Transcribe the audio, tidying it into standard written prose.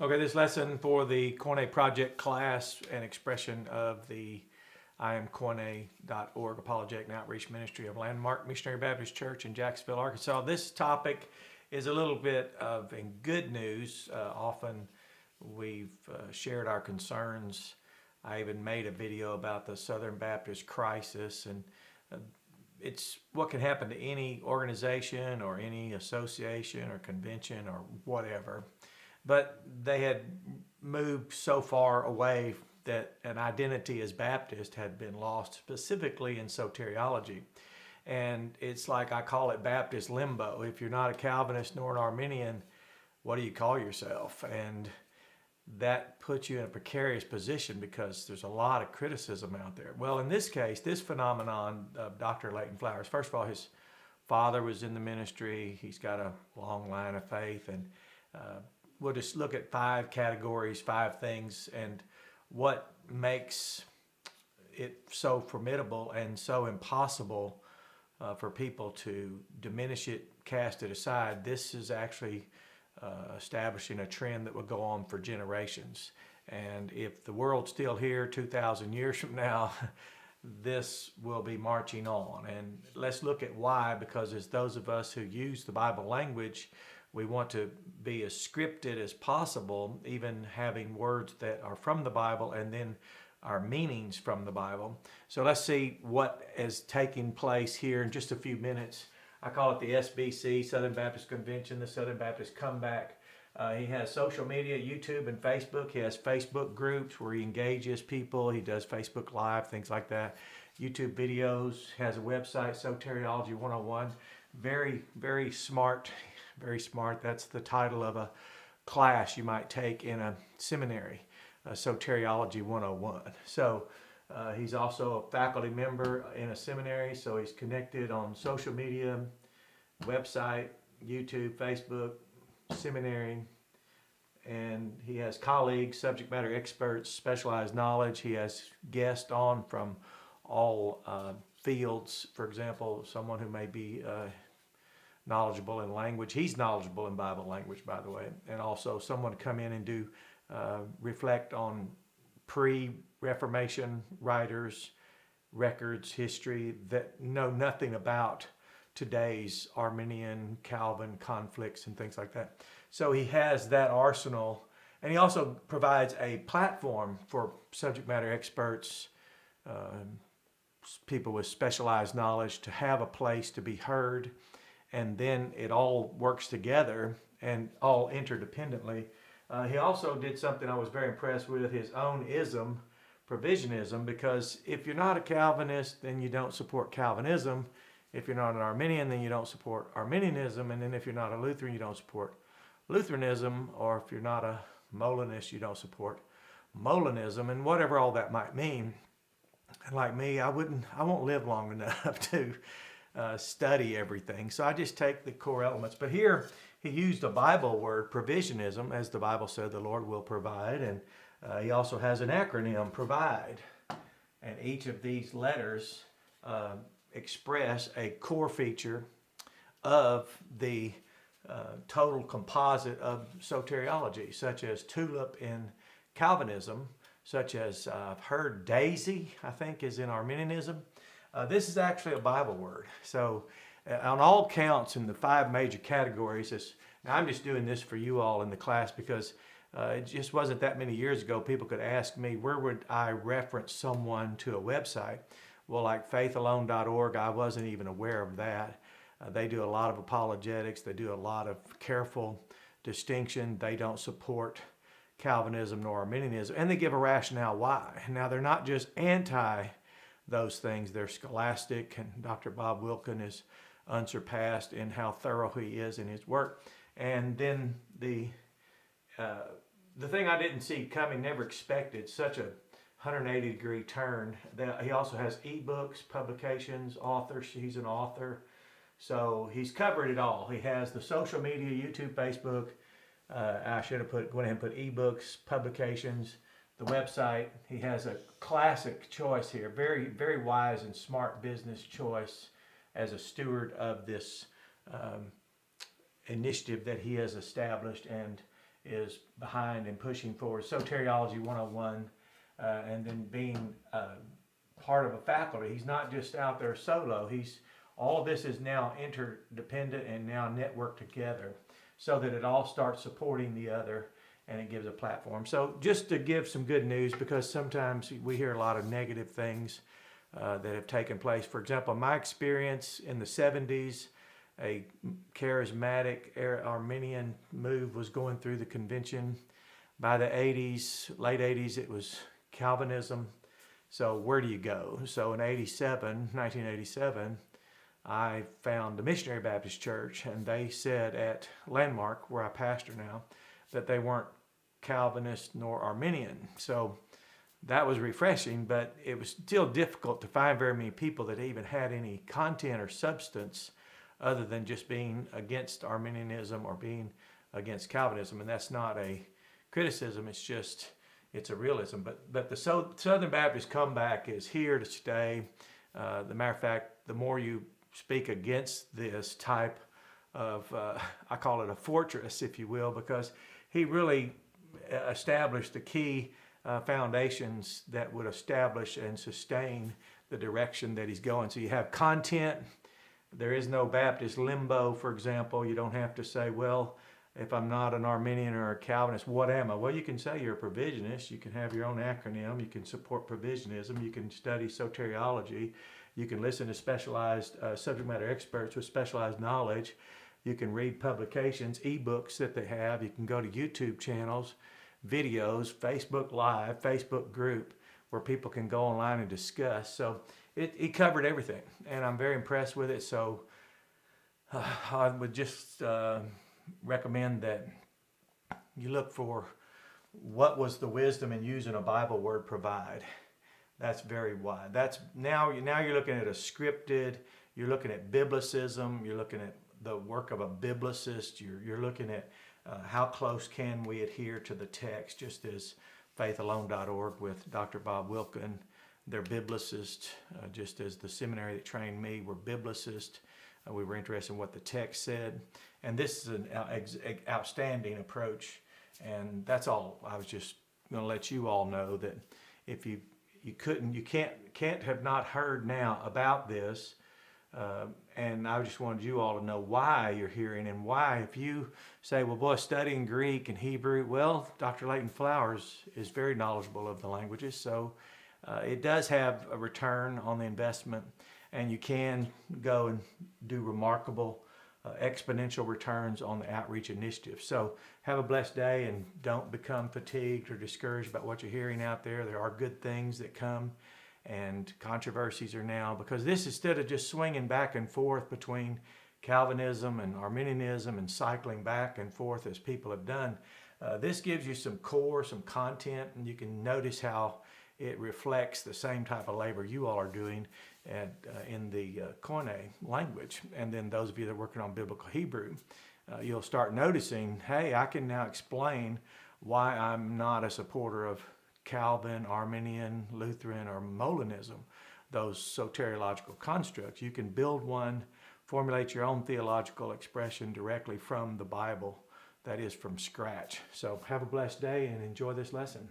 Okay, this lesson for the Corne Project class, an expression of the IamCorne.org Apologetic and Outreach Ministry of Landmark Missionary Baptist Church in Jacksonville, Arkansas. This topic is a little bit of in good news. Often we've shared our concerns. I even made a video about the Southern Baptist crisis, and it's what can happen to any organization or any association or convention or whatever. But they had moved so far away that an identity as Baptist had been lost, specifically in soteriology. And it's like I call it Baptist limbo. If you're not a Calvinist nor an Arminian, what do you call yourself? And that puts you in a precarious position because there's a lot of criticism out there. Well, in this case, this phenomenon of Dr. Leighton Flowers, first of all, his father was in the ministry. He's got a long line of faith, and we'll just look at 5 categories, 5 things, and what makes it so formidable and so impossible for people to diminish it, cast it aside. This is actually establishing a trend that will go on for generations. And if the world's still here 2,000 years from now, this will be marching on. And let's look at why, because as those of us who use the Bible language, we want to be as scripted as possible, even having words that are from the Bible and then our meanings from the Bible. So let's see what is taking place here in just a few minutes. I call it the SBC, Southern Baptist Convention, the Southern Baptist Comeback. He has social media, YouTube and Facebook. He has Facebook groups where he engages people. He does Facebook Live, things like that. YouTube videos, has a website, Soteriology101. Very, very smart. Very smart. That's the title of a class you might take in a seminary, Soteriology 101. So he's also a faculty member in a seminary, so he's connected on social media, website, YouTube, Facebook, seminary, and he has colleagues, subject matter experts, specialized knowledge. He has guests on from all fields. For example, someone who may be knowledgeable in language. He's knowledgeable in Bible language, by the way, and also someone to come in and do reflect on pre-Reformation writers, records, history that know nothing about today's Arminian, Calvin conflicts and things like that. So he has that arsenal, and he also provides a platform for subject matter experts, people with specialized knowledge to have a place to be heard. And then it all works together and all interdependently. He also did something I was very impressed with, his own ism, provisionism, because if you're not a Calvinist, then you don't support Calvinism. If you're not an Arminian, then you don't support Arminianism. And then if you're not a Lutheran, you don't support Lutheranism. Or if you're not a Molinist, you don't support Molinism, and whatever all that might mean. And like me, I won't live long enough to study everything. So I just take the core elements. But here he used a Bible word, provisionism, as the Bible said the Lord will provide. And he also has an acronym, PR.O.V.I.D.E. And each of these letters express a core feature of the total composite of soteriology, such as tulip in Calvinism, such as I've heard daisy, I think, is in Arminianism. This is actually a Bible word. So on all counts in the 5 major categories, now I'm just doing this for you all in the class because it just wasn't that many years ago people could ask me, where would I reference someone to a website? Well, like faithalone.org, I wasn't even aware of that. They do a lot of apologetics. They do a lot of careful distinction. They don't support Calvinism nor Arminianism, and they give a rationale why. Now, they're not just anti those things. They're scholastic, and Dr. Bob Wilkin is unsurpassed in how thorough he is in his work. And then the thing I didn't see coming, never expected, such a 180-degree turn. He also has ebooks, publications, authors. He's an author. So he's covered it all. He has the social media, YouTube, Facebook. I should have went ahead and put ebooks, publications, the website. He has a classic choice here, very, very wise and smart business choice as a steward of this initiative that he has established. And is behind and pushing for Soteriology101, and then being part of a faculty. He's not just out there solo. All of this is now interdependent and now networked together so that it all starts supporting the other and it gives a platform. So just to give some good news, because sometimes we hear a lot of negative things that have taken place. For example, my experience in the 70s, a charismatic Arminian move was going through the convention. By the 80s, late 80s, it was Calvinism. So where do you go? So in 1987, I found the Missionary Baptist Church, and they said at Landmark, where I pastor now, that they weren't Calvinist nor Arminian. So that was refreshing, but it was still difficult to find very many people that even had any content or substance other than just being against Arminianism or being against Calvinism. And that's not a criticism, it's a realism. But the Southern Baptist comeback is here to stay. The matter of fact, the more you speak against this type of, I call it a fortress, if you will, because he really established the key foundations that would establish and sustain the direction that he's going. So you have content. There is no Baptist limbo, for example. You don't have to say, well, if I'm not an Arminian or a Calvinist, what am I? Well, you can say you're a provisionist. You can have your own acronym. You can support provisionism. You can study soteriology. You can listen to specialized subject matter experts with specialized knowledge. You can read publications, ebooks that they have. You can go to YouTube channels, videos, Facebook Live, Facebook group, where people can go online and discuss. So it covered everything, and I'm very impressed with it. So I would just recommend that you look for what was the wisdom in using a Bible word provide. That's very wide. Now you're looking at a scripted, you're looking at Biblicism, you're looking at the work of a Biblicist, you're looking at how close can we adhere to the text, just as faithalone.org with Dr. Bob Wilkin, they're Biblicists, just as the seminary that trained me were Biblicists. We were interested in what the text said. And this is an outstanding approach. And that's all. I was just going to let you all know that if you can't have not heard now about this. And I just wanted you all to know why you're hearing and why. If you say, well, boy, studying Greek and Hebrew, well, Dr. Leighton Flowers is very knowledgeable of the languages. So it does have a return on the investment, and you can go and do remarkable exponential returns on the outreach initiative. So have a blessed day, and don't become fatigued or discouraged about what you're hearing out there. There are good things that come, and controversies are now, because this, instead of just swinging back and forth between Calvinism and Arminianism and cycling back and forth as people have done, this gives you some core, some content, and you can notice how it reflects the same type of labor you all are doing in the Koine language. And then those of you that are working on biblical Hebrew, you'll start noticing, hey, I can now explain why I'm not a supporter of Calvin, Arminian, Lutheran, or Molinism, those soteriological constructs. You can build one, formulate your own theological expression directly from the Bible, that is from scratch. So have a blessed day and enjoy this lesson.